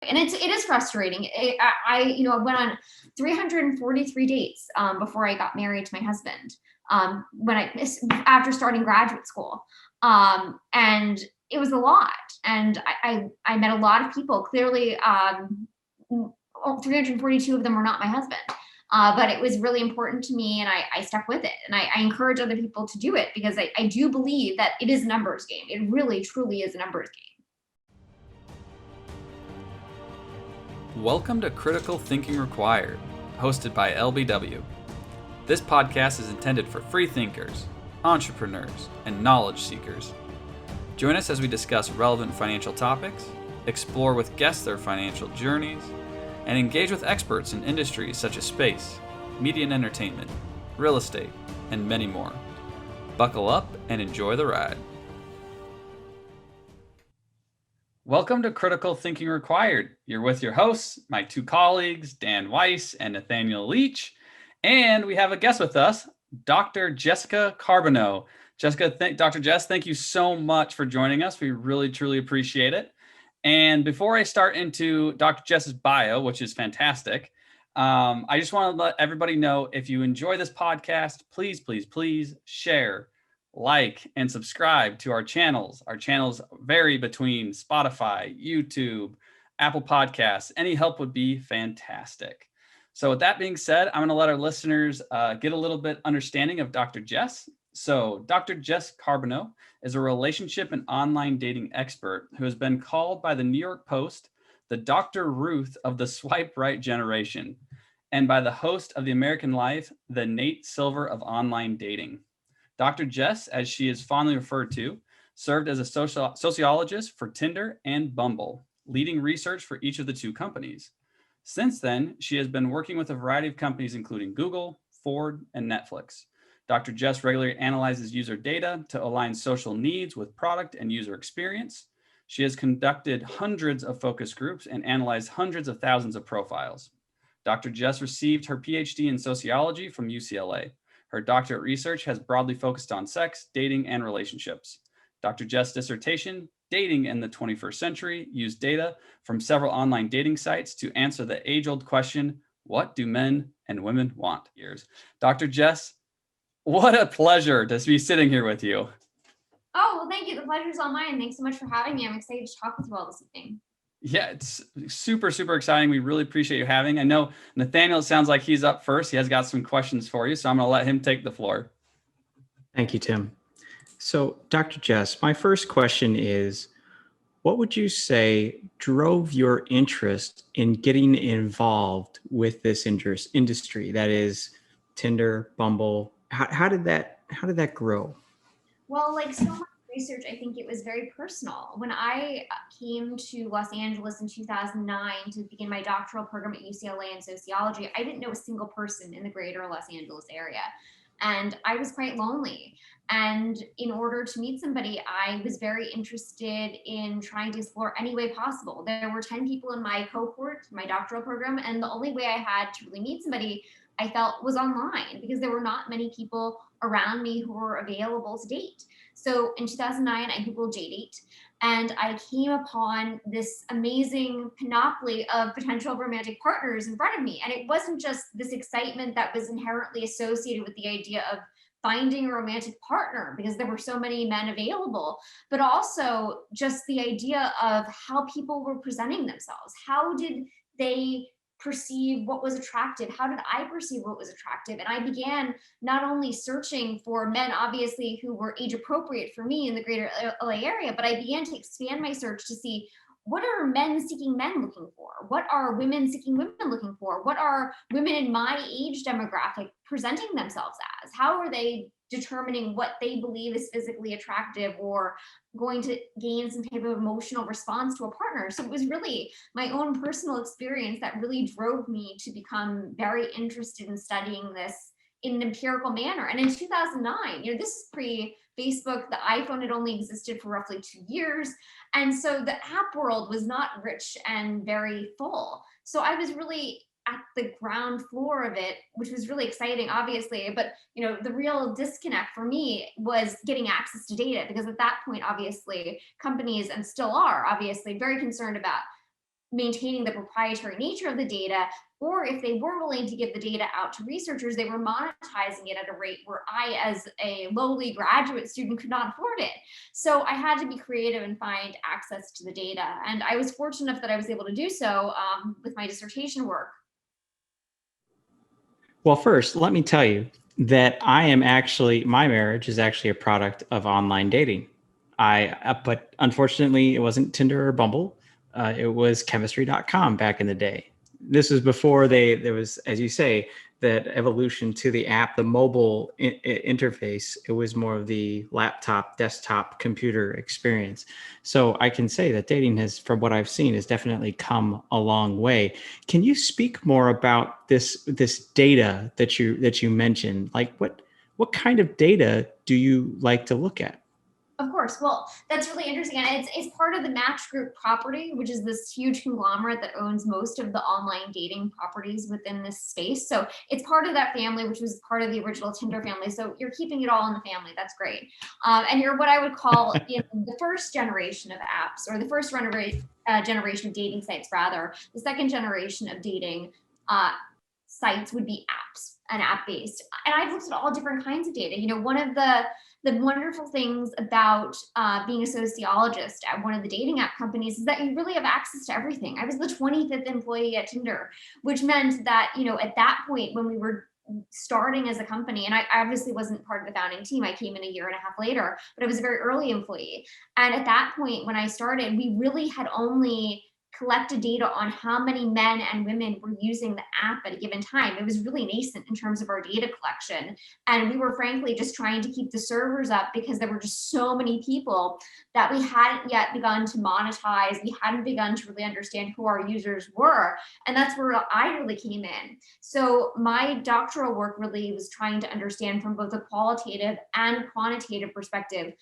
And it is frustrating. I went on 343 dates before I got married to my husband. After starting graduate school, and it was a lot. And I met a lot of people. Clearly, 342 of them were not my husband. But it was really important to me, and I stuck with it. And I encourage other people to do it, because I do believe that it is a numbers game. It really, truly is a numbers game. Welcome to Critical Thinking Required, hosted by LBW. This podcast is intended for free thinkers, entrepreneurs, and knowledge seekers. Join us as we discuss relevant financial topics, explore with guests their financial journeys, and engage with experts in industries such as space, media and entertainment, real estate, and many more. Buckle up and enjoy the ride. Welcome to Critical Thinking Required. You're with your hosts, my two colleagues, Dan Weiss and Nathaniel Leach. And we have a guest with us, Dr. Jessica Carboneau. Dr. Jess, thank you so much for joining us. We really, truly appreciate it. And before I start into Dr. Jess's bio, which is fantastic, I just want to let everybody know, if you enjoy this podcast, please, please, please share, like, and subscribe to our channels. Our channels vary between Spotify, YouTube, Apple Podcasts. Any help would be fantastic. So with that being said, I'm going to let our listeners get a little bit understanding of Dr. Jess. So Dr. Jess Carbino is a relationship and online dating expert who has been called by the New York Post the Dr. Ruth of the swipe right generation, and by the host of the American Life, the Nate Silver of online dating. Dr. Jess, as she is fondly referred to, served as a sociologist for Tinder and Bumble, leading research for each of the two companies. Since then, she has been working with a variety of companies, including Google, Ford, and Netflix. Dr. Jess regularly analyzes user data to align social needs with product and user experience. She has conducted hundreds of focus groups and analyzed hundreds of thousands of profiles. Dr. Jess received her Ph.D. in sociology from UCLA. Her doctorate research has broadly focused on sex, dating, and relationships. Dr. Jess' dissertation, Dating in the 21st Century, used data from several online dating sites to answer the age-old question, what do men and women want? Dr. Jess, what a pleasure to be sitting here with you. Oh, well, thank you. The pleasure's all mine. Thanks so much for having me. I'm excited to talk with you all this evening. Yeah, it's super, super exciting. We really appreciate you having. I know Nathaniel, sounds like he's up first. He has got some questions for you, so I'm going to let him take the floor. Thank you, Tim. So, Dr. Jess, my first question is, what would you say drove your interest in getting involved with this industry? That is Tinder, Bumble. How did that grow? Well, like so much research, I think it was very personal. When I came to Los Angeles in 2009 to begin my doctoral program at UCLA in sociology, I didn't know a single person in the greater Los Angeles area. And I was quite lonely. And in order to meet somebody, I was very interested in trying to explore any way possible. There were 10 people in my cohort, my doctoral program, and the only way I had to really meet somebody I felt was online, because there were not many people around me who were available to date. So in 2009, I Googled JDate, and I came upon this amazing panoply of potential romantic partners in front of me. And it wasn't just this excitement that was inherently associated with the idea of finding a romantic partner, because there were so many men available, but also just the idea of how people were presenting themselves. How did they perceive what was attractive? How did I perceive what was attractive? And I began not only searching for men, obviously, who were age appropriate for me in the greater LA area, but I began to expand my search to see, what are men seeking men looking for? What are women seeking women looking for? What are women in my age demographic presenting themselves as? How are they determining what they believe is physically attractive or going to gain some type of emotional response to a partner? So it was really my own personal experience that really drove me to become very interested in studying this in an empirical manner. And in 2009, this is pre-Facebook, the iPhone had only existed for roughly 2 years. And so the app world was not rich and very full. So I was really at the ground floor of it, which was really exciting, obviously. But, the real disconnect for me was getting access to data, because at that point, obviously, companies, and still are obviously very concerned about maintaining the proprietary nature of the data, or if they were willing to give the data out to researchers, they were monetizing it at a rate where I, as a lowly graduate student, could not afford it. So I had to be creative and find access to the data. And I was fortunate enough that I was able to do so with my dissertation work. Well, first, let me tell you that my marriage is actually a product of online dating. But unfortunately, it wasn't Tinder or Bumble. It was chemistry.com back in the day. This was before there was, as you say, that evolution to the app, the mobile interface. It was more of the laptop, desktop, computer experience. So I can say that dating has, from what I've seen, has definitely come a long way. Can you speak more about this data that you mentioned? Like what kind of data do you like to look at? Of course. Well, that's really interesting. And it's part of the Match Group property, which is this huge conglomerate that owns most of the online dating properties within this space. So it's part of that family, which was part of the original Tinder family. So you're keeping it all in the family. That's great. And you're what I would call the first generation of apps, or the first generation of dating sites, rather. The second generation of dating sites would be apps and app-based. And I've looked at all different kinds of data. One of the wonderful things about being a sociologist at one of the dating app companies is that you really have access to everything. I was the 25th employee at Tinder, which meant that, at that point when we were starting as a company, and I obviously wasn't part of the founding team, I came in a year and a half later, but I was a very early employee. And at that point, when I started, we really had only collected data on how many men and women were using the app at a given time. It was really nascent in terms of our data collection. And we were frankly just trying to keep the servers up because there were just so many people that we hadn't yet begun to monetize. We hadn't begun to really understand who our users were. And that's where I really came in. So my doctoral work really was trying to understand from both a qualitative and quantitative perspective,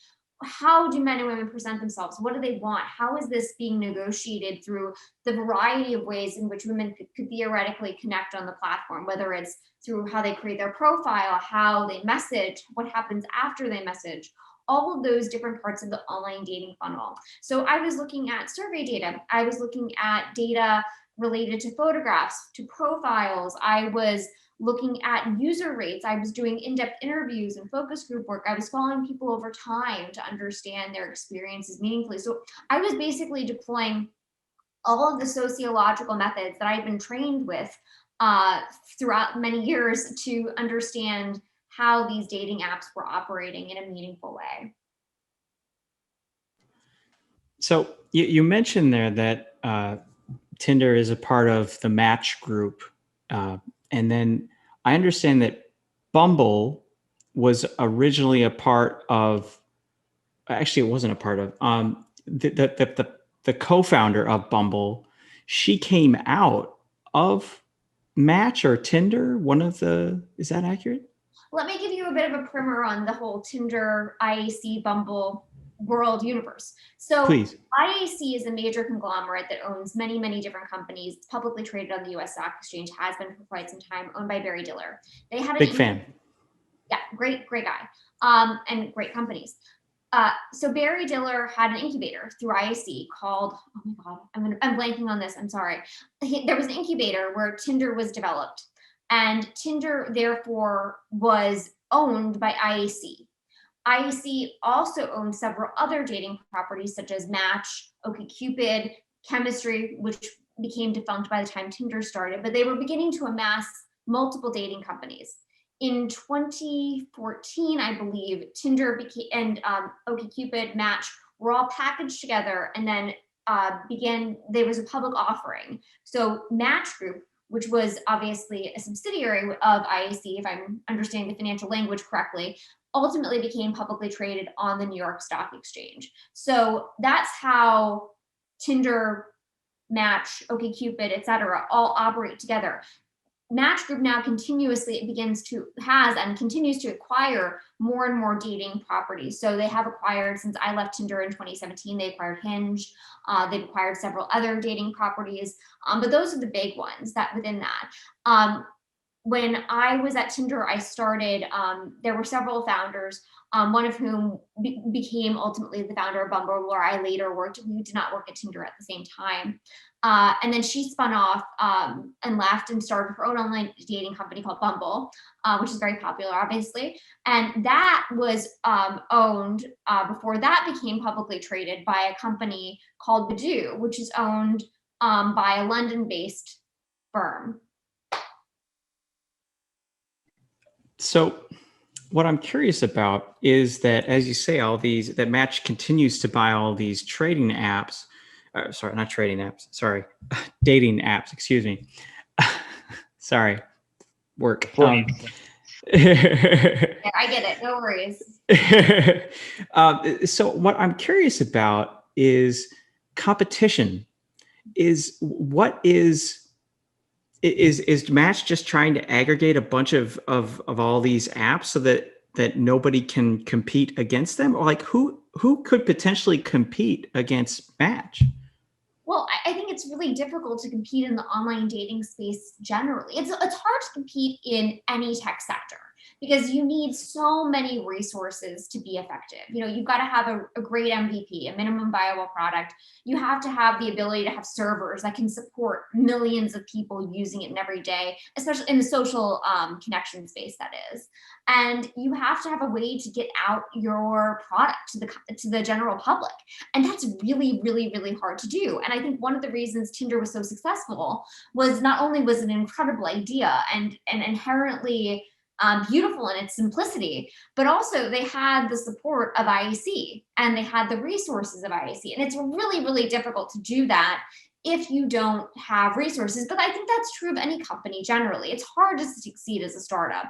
how do men and women present themselves? What do they want? How is this being negotiated through the variety of ways in which women could theoretically connect on the platform, whether it's through how they create their profile, how they message, what happens after they message, all of those different parts of the online dating funnel. So I was looking at survey data. I was looking at data related to photographs, to profiles. I was looking at user rates. I was doing in-depth interviews and focus group work. I was following people over time to understand their experiences meaningfully. So I was basically deploying all of the sociological methods that I've been trained with throughout many years to understand how these dating apps were operating in a meaningful way. So you mentioned there that Tinder is a part of the Match Group. And then I understand that Bumble was originally a part of, actually it wasn't a part of, the co-founder of Bumble, she came out of Match or Tinder, is that accurate? Let me give you a bit of a primer on the whole Tinder, IAC, Bumble world universe. So Please. IAC is a major conglomerate that owns many, many different companies. It's publicly traded on the US Stock Exchange, has been for quite some time, owned by Barry Diller. They had Big fan. Yeah, great guy, and great companies. So Barry Diller had an incubator through IAC called, oh my God, I'm blanking on this, I'm sorry. There was an incubator where Tinder was developed, and Tinder therefore was owned by IAC. IAC also owned several other dating properties such as Match, OkCupid, Chemistry, which became defunct by the time Tinder started, but they were beginning to amass multiple dating companies. In 2014, I believe, Tinder and OkCupid, Match were all packaged together, and then there was a public offering. So Match Group, which was obviously a subsidiary of IAC, if I'm understanding the financial language correctly, ultimately became publicly traded on the New York Stock Exchange. So that's how Tinder, Match, OkCupid, et cetera, all operate together. Match Group now continues to acquire more and more dating properties. So they have acquired, since I left Tinder in 2017, they acquired Hinge. They've acquired several other dating properties, but those are the big ones that within that. When I was at Tinder, I started, there were several founders, one of whom became ultimately the founder of Bumble, where I later worked. We did not work at Tinder at the same time. And then she spun off and left and started her own online dating company called Bumble, which is very popular, obviously. And that was owned, before that became publicly traded, by a company called Badoo, which is owned by a London-based firm. So what I'm curious about is that, as you say, that Match continues to buy all these trading apps. Sorry, not trading apps. Sorry, dating apps. Excuse me. Sorry, work. Yeah, I get it. No worries. So what I'm curious about is competition. Is Match just trying to aggregate a bunch of all these apps so that nobody can compete against them? Or like who could potentially compete against Match? Well, I think it's really difficult to compete in the online dating space generally. It's hard to compete in any tech sector because you need so many resources to be effective. You've got to have a great MVP, a minimum viable product. You have to have the ability to have servers that can support millions of people using it in every day, especially in the social connection space, that is. And you have to have a way to get out your product to the general public. And that's really, really, really hard to do. And I think one of the reasons Tinder was so successful was not only was it an incredible idea and inherently beautiful in its simplicity, but also they had the support of IAC and they had the resources of IAC. And it's really, really difficult to do that if you don't have resources. But I think that's true of any company generally. It's hard to succeed as a startup.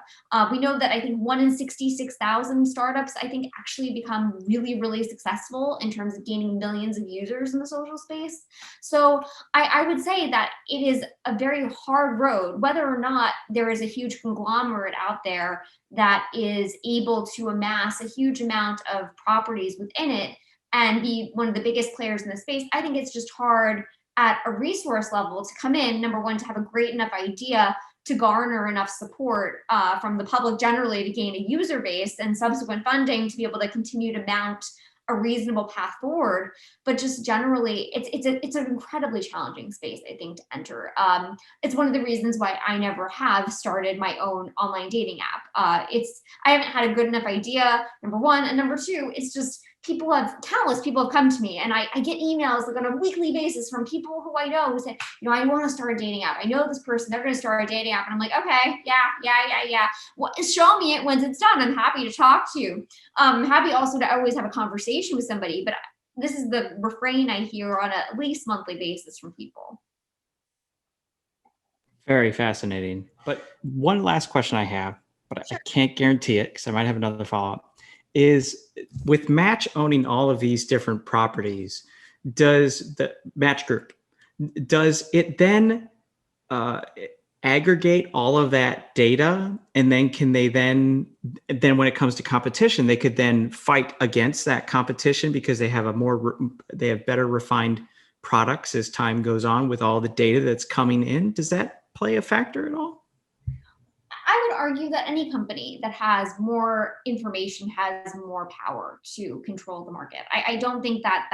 We know that I think 1 in 66,000 startups, I think, actually become really, really successful in terms of gaining millions of users in the social space. So I would say that it is a very hard road, whether or not there is a huge conglomerate out there that is able to amass a huge amount of properties within it and be one of the biggest players in the space. I think it's just hard at a resource level to come in, number one, to have a great enough idea to garner enough support from the public generally to gain a user base and subsequent funding to be able to continue to mount a reasonable path forward. But just generally, it's an incredibly challenging space, I think, to enter. It's one of the reasons why I never have started my own online dating app. I haven't had a good enough idea, number one, and number two, it's just countless people have come to me, and I get emails like on a weekly basis from people who I know who say, I want to start a dating app. I know this person, they're going to start a dating app. And I'm like, okay, yeah. Well, show me it once it's done. I'm happy to talk to you. I'm happy also to always have a conversation with somebody, but this is the refrain I hear on at least monthly basis from people. Very fascinating. But one last question I have, but sure, I can't guarantee it because I might have another follow-up, is with Match owning all of these different properties, does the Match Group, does it then aggregate all of that data, and then can they then when it comes to competition, they could then fight against that competition because they have they have better refined products as time goes on with all the data that's coming in? Does that play a factor at all? I would argue that any company that has more information has more power to control the market. I don't think that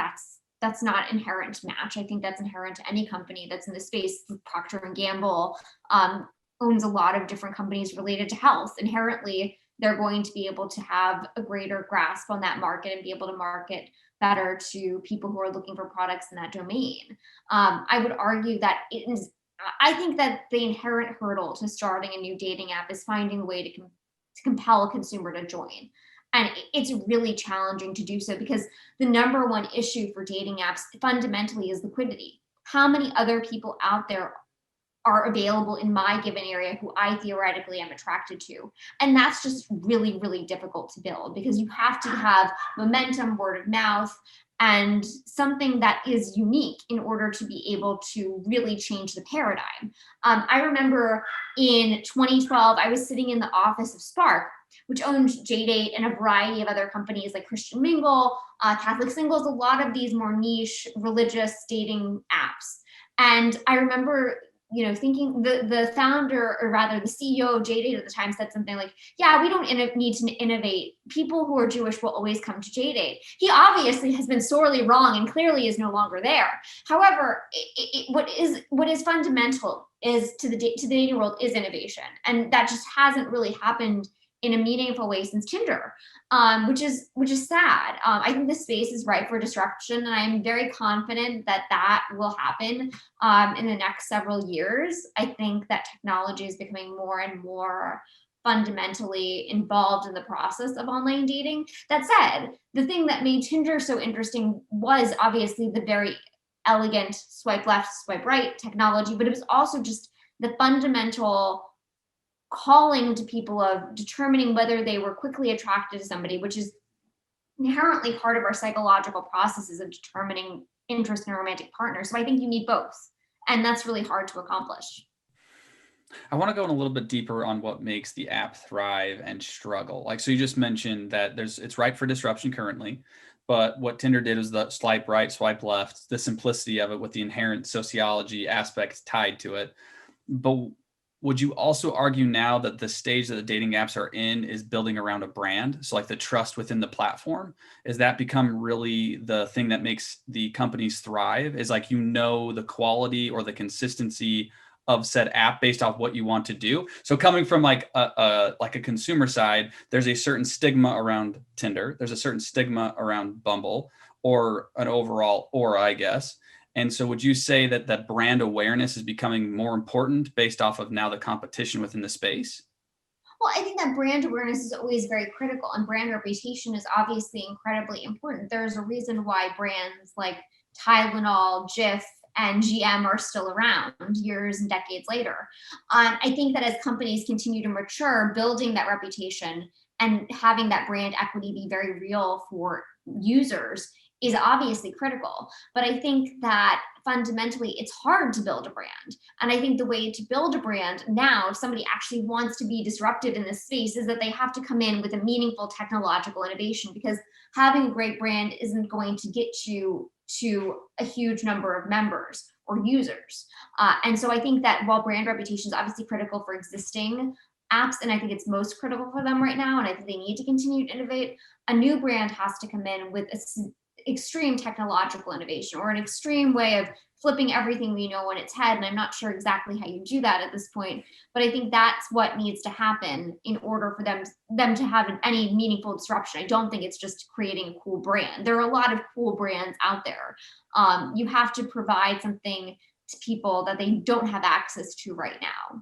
that's not inherent to Match. I think that's inherent to any company that's in the space. Procter & Gamble owns a lot of different companies related to health. Inherently, they're going to be able to have a greater grasp on that market and be able to market better to people who are looking for products in that domain. I would argue that I think that the inherent hurdle to starting a new dating app is finding a way to compel a consumer to join. And it's really challenging to do so because the number one issue for dating apps fundamentally is liquidity. How many other people out there are available in my given area who I theoretically am attracted to? And that's just really, really difficult to build because you have to have momentum, word of mouth, and something that is unique in order to be able to really change the paradigm. I remember in 2012, I was sitting in the office of Spark, which owned JDate and a variety of other companies like Christian Mingle, Catholic Singles, a lot of these more niche religious dating apps. And I remember thinking the founder, or rather the CEO of JDate at the time, said something like, yeah, we don't need to innovate. People who are Jewish will always come to JDate. He obviously has been sorely wrong and clearly is no longer there. However, what is fundamental is to the dating world is innovation. And that just hasn't really happened in a meaningful way since Tinder, which is sad. I think the space is ripe for disruption, and I'm very confident that will happen in the next several years. I think that technology is becoming more and more fundamentally involved in the process of online dating. That said, the thing that made Tinder so interesting was obviously the very elegant swipe left, swipe right technology, but it was also just the fundamental calling to people of determining whether they were quickly attracted to somebody, which is inherently part of our psychological processes of determining interest in a romantic partner. So I think you need both, and that's really hard to accomplish. I want to go in a little bit deeper on what makes the app thrive and struggle. Like, so you just mentioned that it's ripe for disruption currently, but what Tinder did was the swipe right, swipe left, the simplicity of it with the inherent sociology aspects tied to it. But would you also argue now that the stage that the dating apps are in is building around a brand? So like the trust within the platform, is that become really the thing that makes the companies thrive? Is like, the quality or the consistency of said app based off what you want to do. So coming from like a consumer side, there's a certain stigma around Tinder. There's a certain stigma around Bumble, or an overall aura, I guess. And so would you say that that brand awareness is becoming more important based off of now the competition within the space? Well, I think that brand awareness is always very critical, and brand reputation is obviously incredibly important. There's a reason why brands like Tylenol, Jif, and GM are still around years and decades later. I think that as companies continue to mature, building that reputation and having that brand equity be very real for users is obviously critical. But I think that fundamentally it's hard to build a brand. And I think the way to build a brand now, if somebody actually wants to be disruptive in this space, is that they have to come in with a meaningful technological innovation, because having a great brand isn't going to get you to a huge number of members or users. And so I think that while brand reputation is obviously critical for existing apps, and I think it's most critical for them right now, and I think they need to continue to innovate, a new brand has to come in with extreme technological innovation, or an extreme way of flipping everything we know on its head. And I'm not sure exactly how you do that at this point, but I think that's what needs to happen in order for them to have any meaningful disruption. I don't think it's just creating a cool brand. There are a lot of cool brands out there. You have to provide something to people that they don't have access to right now.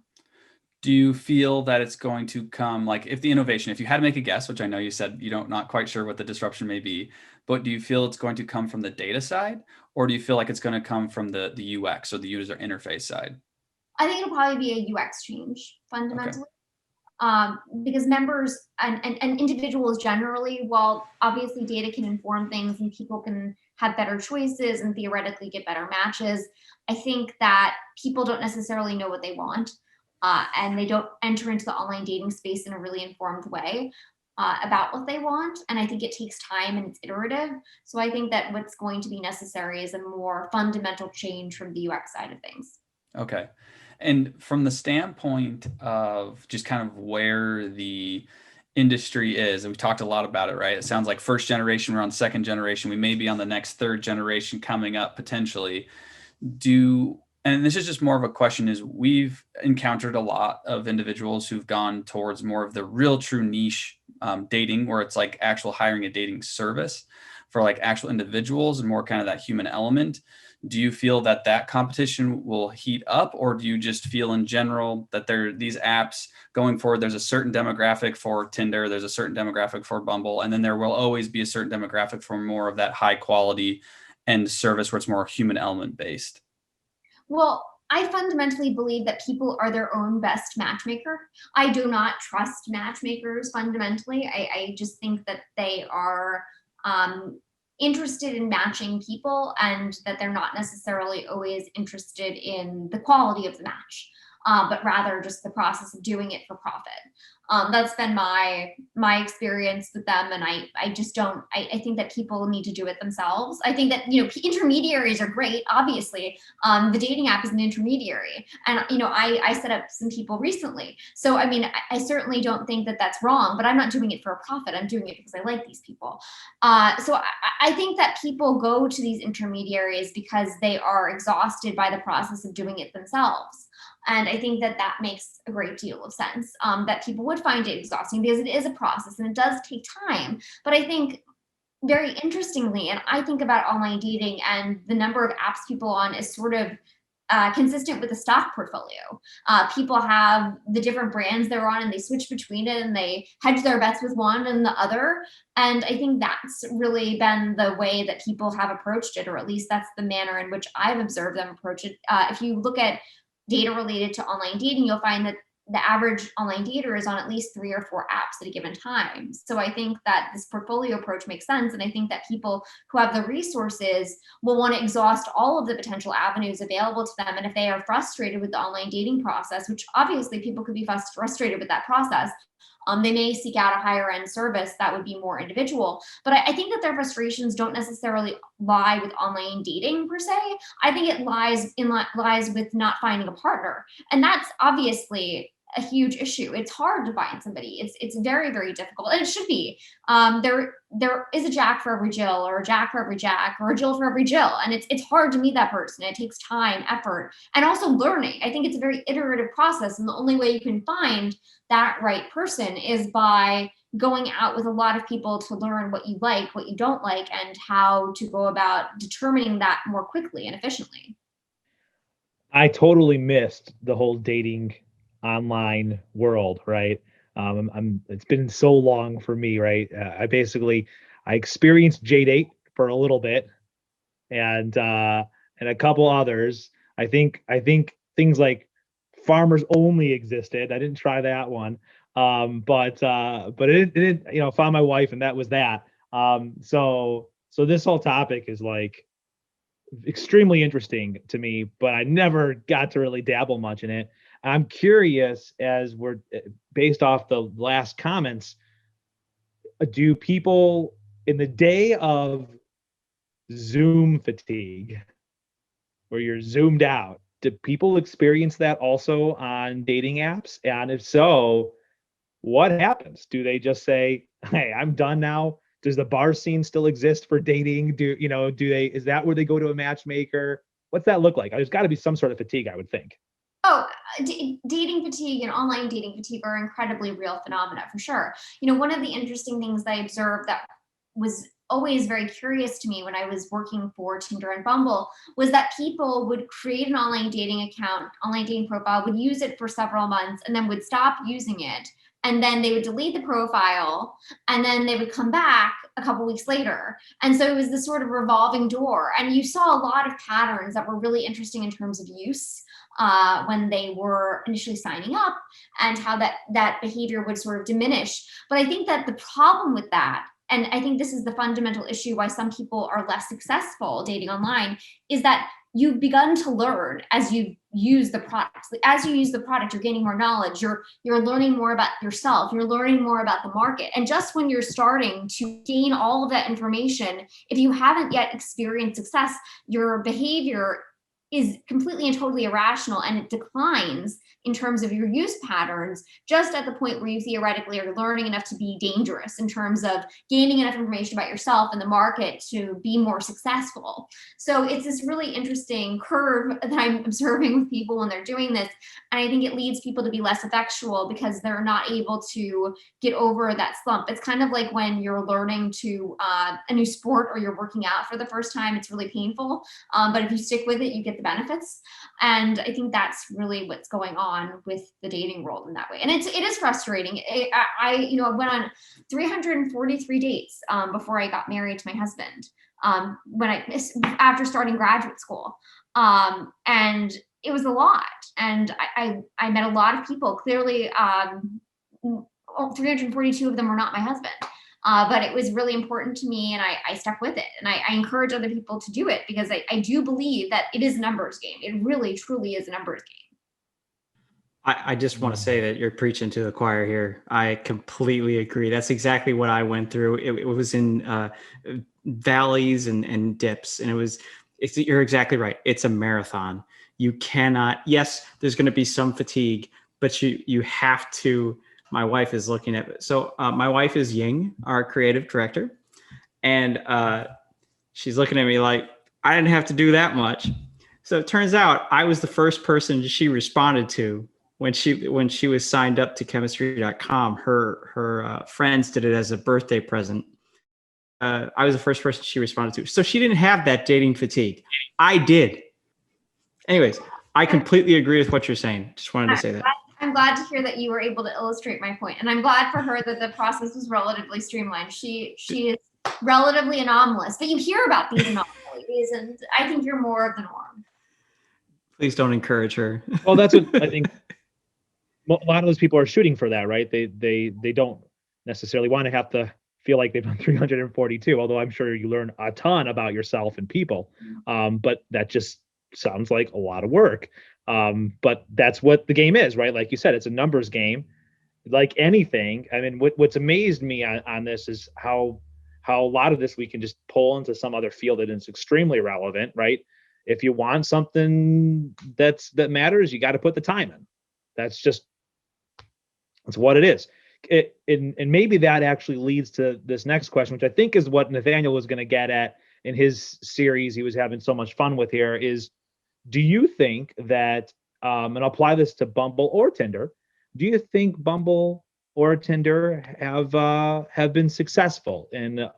Do you feel that it's going to come, like, if you had to make a guess, which I know you said you don't, not quite sure what the disruption may be, but do you feel it's going to come from the data side, or do you feel like it's going to come from the UX or the user interface side? I think it'll probably be a UX change Okay. fundamentally. Because members and individuals generally, while obviously data can inform things and people can have better choices and theoretically get better matches, I think that people don't necessarily know what they want, and they don't enter into the online dating space in a really informed way about what they want. And I think it takes time and it's iterative. So I think that what's going to be necessary is a more fundamental change from the UX side of things. Okay. And from the standpoint of just kind of where the industry is, and we've talked a lot about it, right? It sounds like first generation, we're on second generation. We may be on the next third generation coming up potentially. And this is just more of a question, is we've encountered a lot of individuals who've gone towards more of the real true niche dating, where it's like actual hiring a dating service for like actual individuals and more kind of that human element. Do you feel that that competition will heat up, or do you just feel in general that these apps going forward, there's a certain demographic for Tinder, there's a certain demographic for Bumble, and then there will always be a certain demographic for more of that high quality and service where it's more human element based? Well, I fundamentally believe that people are their own best matchmaker. I do not trust matchmakers fundamentally. I just think that they are interested in matching people, and that they're not necessarily always interested in the quality of the match, but rather just the process of doing it for profit. That's been my experience with them. And I just don't, I think that people need to do it themselves. I think that, intermediaries are great, obviously. The dating app is an intermediary. And, I set up some people recently. So, I mean, I certainly don't think that that's wrong, but I'm not doing it for a profit. I'm doing it because I like these people. So I think that people go to these intermediaries because they are exhausted by the process of doing it themselves. And I think that that makes a great deal of sense, that people would find it exhausting because it is a process and it does take time. But I think very interestingly, and I think about online dating and the number of apps people on is sort of consistent with the stock portfolio. People have the different brands they're on and they switch between it and they hedge their bets with one and the other. And I think that's really been the way that people have approached it, or at least that's the manner in which I've observed them approach it. If you look at data related to online dating, you'll find that the average online dater is on at least 3 or 4 apps at a given time. So I think that this portfolio approach makes sense. And I think that people who have the resources will want to exhaust all of the potential avenues available to them. And if they are frustrated with the online dating process, which obviously people could be frustrated with that process, they may seek out a higher end service that would be more individual. But I think that their frustrations don't necessarily lie with online dating per se. I think it lies with not finding a partner. And that's obviously a huge issue. It's hard to find somebody. It's very, very difficult. And it should be. There is a Jack for every Jill, or a Jack for every Jack, or a Jill for every Jill. And it's hard to meet that person. It takes time, effort, and also learning. I think it's a very iterative process. And the only way you can find that right person is by going out with a lot of people to learn what you like, what you don't like, and how to go about determining that more quickly and efficiently. I totally missed the whole dating online world, right? It's been so long for me, right? I experienced JDate for a little bit, and a couple others. I think things like Farmers Only existed. I didn't try that one, but it found my wife, and that was that. So this whole topic is like extremely interesting to me, but I never got to really dabble much in it. I'm curious, as we're based off the last comments, do people in the day of Zoom fatigue, where you're zoomed out, do people experience that also on dating apps? And if so, what happens? Do they just say, "Hey, I'm done now"? Does the bar scene still exist for dating? Is that where they go to a matchmaker? What's that look like? There's got to be some sort of fatigue, I would think. Oh, dating fatigue and online dating fatigue are incredibly real phenomena for sure. One of the interesting things that I observed that was always very curious to me when I was working for Tinder and Bumble was that people would create an online dating account, online dating profile, would use it for several months, and then would stop using it. And then they would delete the profile, and then they would come back a couple weeks later. And so it was this sort of revolving door. And you saw a lot of patterns that were really interesting in terms of use when they were initially signing up, and how that behavior would sort of diminish. But I think that the problem with that, and I think this is the fundamental issue why some people are less successful dating online, is that you've begun to learn as you use the product. As you use the product, you're gaining more knowledge. You're learning more about yourself. You're learning more about the market. And just when you're starting to gain all of that information, if you haven't yet experienced success, your behavior is completely and totally irrational, and it declines in terms of your use patterns just at the point where you theoretically are learning enough to be dangerous in terms of gaining enough information about yourself and the market to be more successful. So it's this really interesting curve that I'm observing with people when they're doing this. And I think it leads people to be less effectual because they're not able to get over that slump. It's kind of like when you're learning to a new sport, or you're working out for the first time. It's really painful. But if you stick with it, you get the benefits. And I think that's really what's going on with the dating world in that way. And it is frustrating. I went on 343 dates before I got married to my husband, after starting graduate school. And it was a lot. And I met a lot of people. Clearly, 342 of them were not my husband. But it was really important to me, and I stuck with it. And I encourage other people to do it, because I do believe that it is a numbers game. It really, truly is a numbers game. I just want to say that you're preaching to the choir here. I completely agree. That's exactly what I went through. It was in valleys and dips, and you're exactly right. It's a marathon. You cannot, yes, there's going to be some fatigue, but you have to. My wife is looking at it. So my wife is Ying, our creative director, and she's looking at me like, I didn't have to do that much. So it turns out I was the first person she responded to when she was signed up to chemistry.com. Her friends did it as a birthday present. I was the first person she responded to. So she didn't have that dating fatigue. I did. Anyways, I completely agree with what you're saying. Just wanted to say that. I'm glad to hear that you were able to illustrate my point, and I'm glad for her that the process was relatively streamlined. She is relatively anomalous, but you hear about these anomalies, and I think you're more of the norm. Please don't encourage her. Well, that's what I think. A lot of those people are shooting for that, right? They don't necessarily want to have to feel like they've done 342, although I'm sure you learn a ton about yourself and people. But that just sounds like a lot of work. But that's what the game is, right? Like you said, it's a numbers game. Like anything, I mean, what's amazed me on this is how a lot of this we can just pull into some other field that is extremely relevant, right? If you want something that matters, you got to put the time in. That's what it is. And maybe that actually leads to this next question, which I think is what Nathaniel was going to get at in his series he was having so much fun with here is, do you think that, and I'll apply this to Bumble or Tinder, do you think Bumble or Tinder have been successful in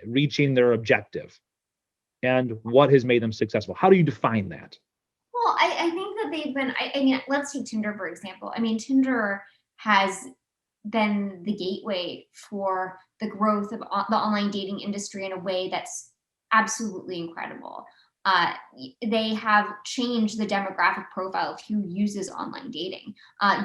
reaching their objective? And what has made them successful? How do you define that? Well, I think that they've been, I mean, let's take Tinder, for example. I mean, Tinder has been the gateway for the growth of the online dating industry in a way that's absolutely incredible. They have changed the demographic profile of who uses online dating.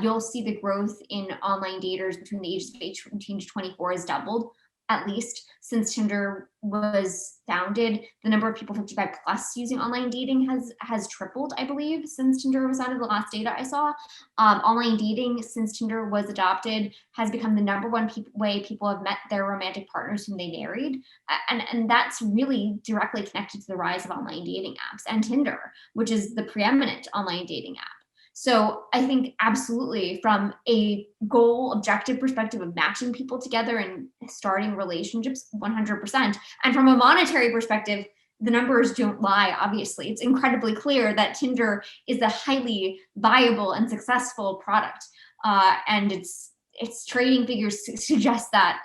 You'll see the growth in online daters between the ages of 18 to 24 has doubled, at least since Tinder was founded. The number of people 55 plus using online dating has tripled, I believe, since Tinder was founded. The last data I saw, online dating since Tinder was adopted has become the number one way people have met their romantic partners whom they married, and that's really directly connected to the rise of online dating apps and Tinder, which is the preeminent online dating app. So I think absolutely from a goal objective perspective of matching people together and starting relationships, 100%. And from a monetary perspective, the numbers don't lie, obviously. It's incredibly clear that Tinder is a highly viable and successful product. And its trading figures suggest that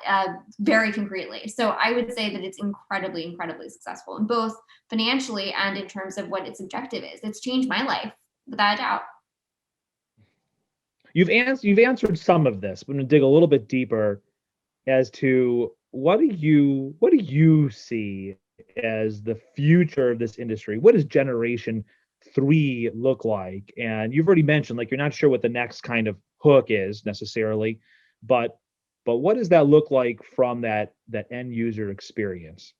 very concretely. So I would say that it's incredibly, incredibly successful, in both financially and in terms of what its objective is. It's changed my life, without a doubt. You've answered some of this, but I'm going to dig a little bit deeper as to what do you see as the future of this industry? What does Generation 3 look like? And you've already mentioned, like, you're not sure what the next kind of hook is necessarily, but what does that look like from that end user experience?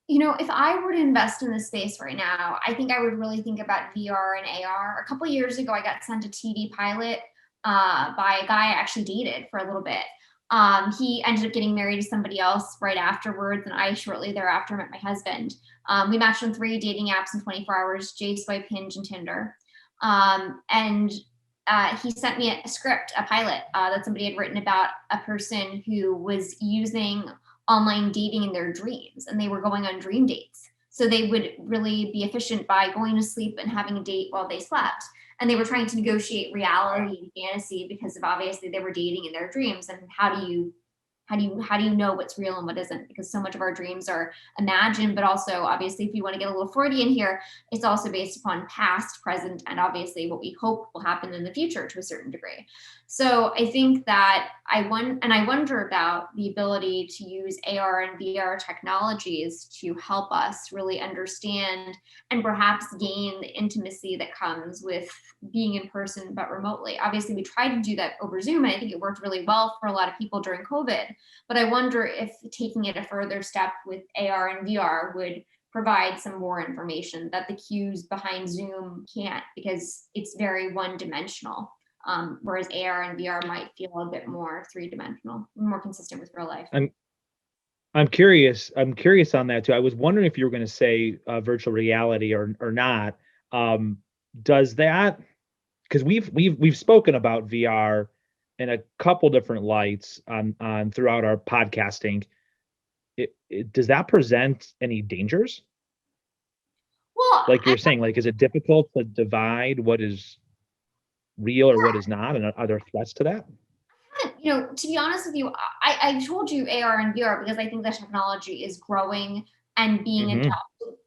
You know, if I were to invest in this space right now, I think I would really think about VR and AR. A couple of years ago, I got sent a TV pilot by a guy I actually dated for a little bit. He ended up getting married to somebody else right afterwards, and I shortly thereafter met my husband. We matched on 3 dating apps in 24 hours: JSwipe, Hinge, and Tinder. And he sent me a script, a pilot that somebody had written about a person who was using online dating in their dreams, and they were going on dream dates. So they would really be efficient by going to sleep and having a date while they slept. And they were trying to negotiate reality and fantasy because of obviously they were dating in their dreams. And how do you know what's real and what isn't? Because so much of our dreams are imagined, but also obviously if you want to get a little Freudian here, it's also based upon past, present, and obviously what we hope will happen in the future to a certain degree. So I think that I wonder about the ability to use AR and VR technologies to help us really understand and perhaps gain the intimacy that comes with being in person but remotely. Obviously, we tried to do that over Zoom, and I think it worked really well for a lot of people during COVID. But I wonder if taking it a further step with AR and VR would provide some more information that the cues behind Zoom can't, because it's very one-dimensional. Whereas AR and VR might feel a bit more three-dimensional, more consistent with real life. I'm curious on that too. I was wondering if you were going to say virtual reality or not. Does that, because we've spoken about VR in a couple different lights on throughout our podcasting. Does that present any dangers? Well, Like you're saying, like, is it difficult to divide what is real or what is not? And are there threats to that? to be honest with you, I told you AR and VR because I think the technology is growing and being Mhm. adopted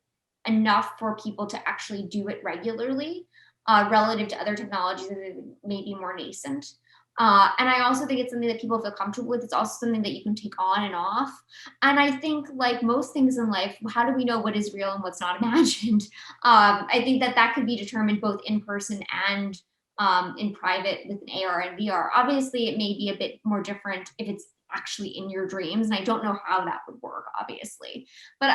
enough for people to actually do it regularly, relative to other technologies that may be more nascent. And I also think it's something that people feel comfortable with. It's also something that you can take on and off. And I think, like most things in life, how do we know what is real and what's not imagined? I think that could be determined both in person and in private with an AR and VR. Obviously, it may be a bit more different if it's actually in your dreams, and I don't know how that would work, obviously. But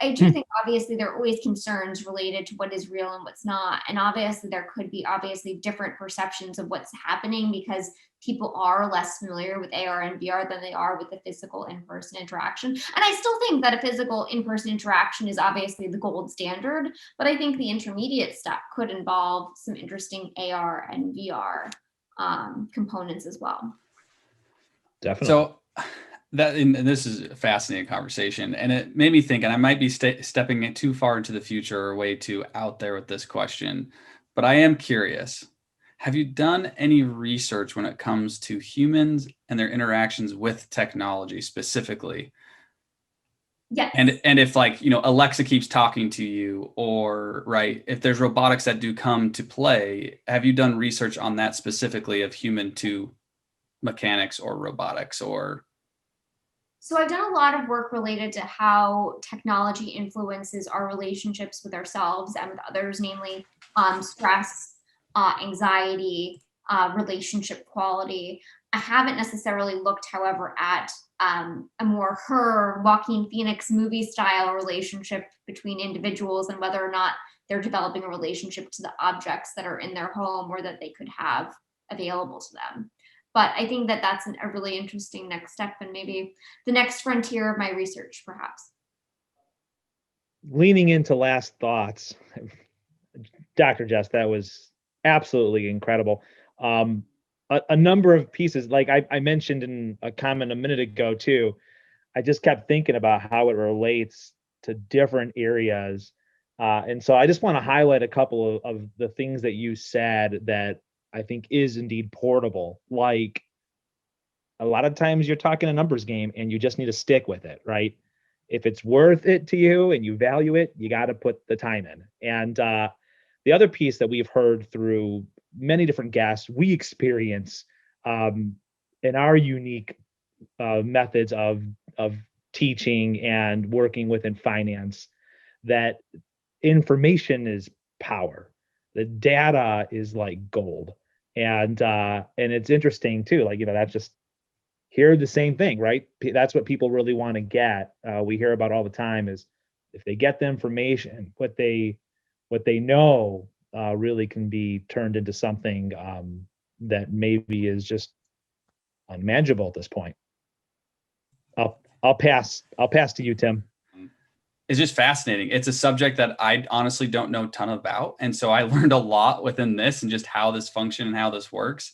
I do think obviously there are always concerns related to what is real and what's not, and obviously there could be obviously different perceptions of what's happening because people are less familiar with AR and VR than they are with the physical in-person interaction. And I still think that a physical in-person interaction is obviously the gold standard, but I think the intermediate step could involve some interesting AR and VR components as well. Definitely. So and this is a fascinating conversation, and it made me think, and I might be stepping it too far into the future or way too out there with this question, but I am curious. Have you done any research when it comes to humans and their interactions with technology specifically? Yes. And if, like, Alexa keeps talking to you, or right, if there's robotics that do come to play, have you done research on that specifically of human to mechanics or robotics or? So I've done a lot of work related to how technology influences our relationships with ourselves and with others, namely stress, anxiety, relationship quality. I haven't necessarily looked, however, at a more her Joaquin Phoenix movie style relationship between individuals and whether or not they're developing a relationship to the objects that are in their home or that they could have available to them. But I think that that's a really interesting next step and maybe the next frontier of my research, perhaps. Leaning into last thoughts, Dr. Jess, that was absolutely incredible. A number of pieces, like I mentioned in a comment a minute ago too, I just kept thinking about how it relates to different areas. And so I just want to highlight a couple of the things that you said that I think is indeed portable. Like, a lot of times you're talking a numbers game and you just need to stick with it, right? If it's worth it to you and you value it, you got to put the time in. And the other piece that we've heard through many different guests, we experience in our unique methods of teaching and working within finance, that information is power. The data is like gold. And it's interesting too, like, that's just hear the same thing, right? That's what people really want to get. We hear about all the time is if they get the information, what they know really can be turned into something that maybe is just unmanageable at this point. I'll pass to you, Tim. It's just fascinating. It's a subject that I honestly don't know a ton about. And so I learned a lot within this and just how this functions and how this works.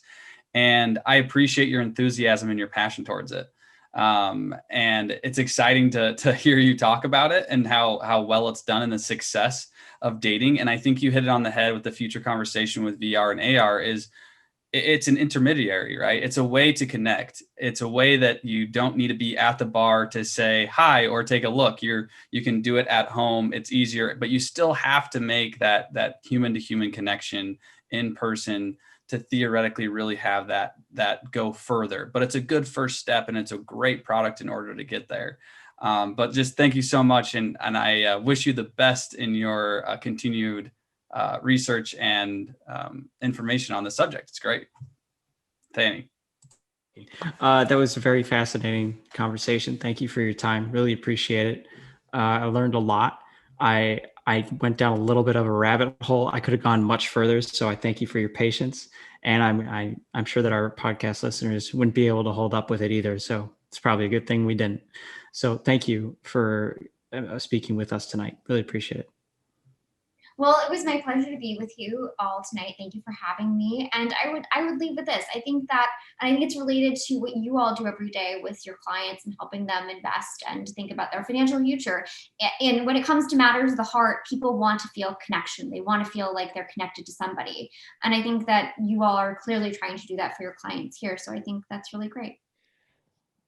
And I appreciate your enthusiasm and your passion towards it. And it's exciting to hear you talk about it and how well it's done and the success of dating. And I think you hit it on the head with the future conversation with VR and AR is it's an intermediary, right? It's a way to connect. It's a way that you don't need to be at the bar to say hi or take a look. You can do it at home. It's easier, but you still have to make that human to human connection in person to theoretically really have that go further. But it's a good first step and it's a great product in order to get there. But just thank you so much. And I wish you the best in your continued research and information on the subject. It's great. Thanny. That was a very fascinating conversation. Thank you for your time. Really appreciate it. I learned a lot. I went down a little bit of a rabbit hole. I could have gone much further, so I thank you for your patience. And I'm sure that our podcast listeners wouldn't be able to hold up with it either. So it's probably a good thing we didn't. So thank you for speaking with us tonight. Really appreciate it. Well, it was my pleasure to be with you all tonight. Thank you for having me. And I would leave with this. I think it's related to what you all do every day with your clients and helping them invest and think about their financial future. And when it comes to matters of the heart, people want to feel connection. They want to feel like they're connected to somebody. And I think that you all are clearly trying to do that for your clients here. So I think that's really great.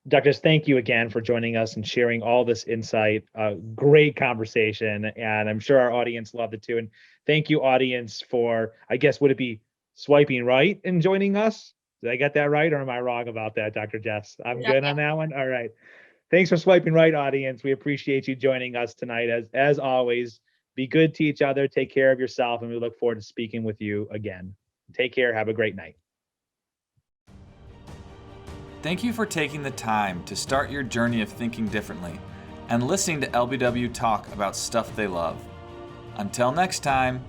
Doctors, thank you again for joining us and sharing all this insight. Great conversation, and I'm sure our audience loved it too. And thank you, audience, for, I guess, would it be swiping right and joining us? Did I get that right, or am I wrong about that, Dr. Jess? I'm good on that one? All right. Thanks for swiping right, audience. We appreciate you joining us tonight. As always, be good to each other, take care of yourself, and we look forward to speaking with you again. Take care. Have a great night. Thank you for taking the time to start your journey of thinking differently and listening to LBW talk about stuff they love. Until next time.